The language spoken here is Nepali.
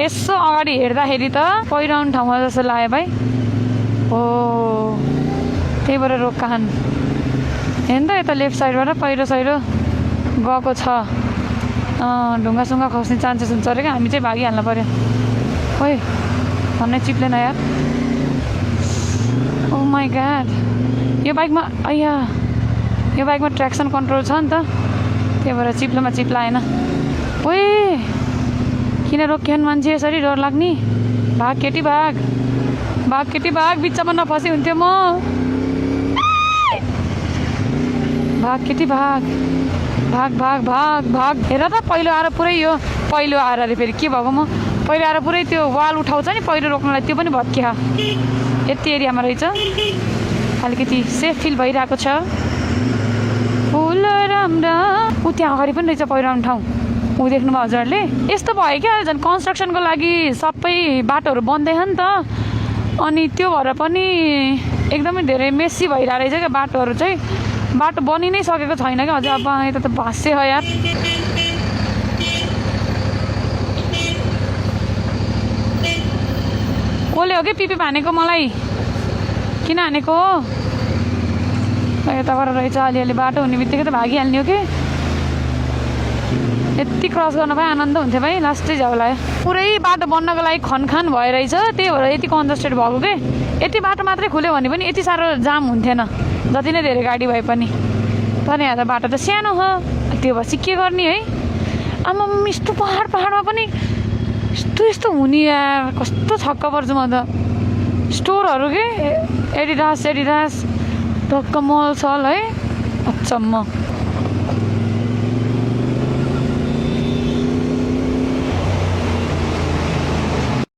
यसो अगाडि हेर्दाखेरि त पहिरो आउने ठाउँमा जस्तो लाग्यो भाइ। हो त्यही भएर रोक कहान हेर्नु त यता लेफ्ट साइडबाट पहिरो सहिरो गएको छ। ढुङ्गासुङ्गा खस्ने चान्सेस हुन्छ अरे क्या, हामी चाहिँ भागिहाल्नु पऱ्यो। खोइ भन्नै चिप्लेन यार। ओ माई गॉड, यो बाइकमा ट्र्याक्सन कन्ट्रोल छ नि त, त्यही भएर चिप्लोमा चिप्लाएन। ओए किन रोकिहान मान्छे यसरी, डर लाग्ने। भाग केटी भाग, भाग केटी भाग, बिचमा नफसे हुन्थ्यो म। भाग केटी भाग, भाग भाग भाग भाग। हेर त पहिलो आएर पुरै यो पहिलो आएर अरे फेरि के भएको, म पहिलो आएर पुरै त्यो वाल उठाउँछ नि पहिरो रोक्नलाई, त्यो पनि भत्किया। यति एरियामा रहेछ, अलिकति सेफ फिल भइरहेको छ। फुल राम्रा ऊ त्यहाँ अगाडि पनि रहेछ पहिरो आउने ठाउँ। ऊ देख्नुभयो हजुरहरूले, यस्तो भयो क्या झन् कन्स्ट्रक्सनको लागि सबै बाटोहरू बन्दैछ नि त, अनि त्यो भएर पनि एकदमै धेरै मेसी भइरहेको रहेछ क्या बाटोहरू चाहिँ। बाटो बनि नै सकेको छैन क्या अझै। अब यता त भाँस्यो हो यार। कसले हो कि पिपी हानेको मलाई, किन हानेको हो? यताबाट रहेछ अलिअलि बाटो हुने बित्तिकै त भागिहाल्ने हो कि। यति क्रस गर्न पाए आनन्द हुन्थ्यो भाइ, लास्टै झ्याउ लाग्यो। पुरै बाटो बन्नको लागि खनखान भइरहेछ, त्यही भएर यति कन्जस्टेड भएको के। यति बाटो मात्रै खुल्यो भने पनि यति साह्रो जाम हुन्थेन, जति नै धेरै गाडी भए पनि। तर यहाँ त बाटो त सानो हो, त्यो भएपछि के गर्ने है। आमा यस्तो पहाडमा पनि यस्तो हुने यार, कस्तो छक्क पर्छु म त। स्टोरहरू के एडिडास टक्क मल सल है, अचम्म।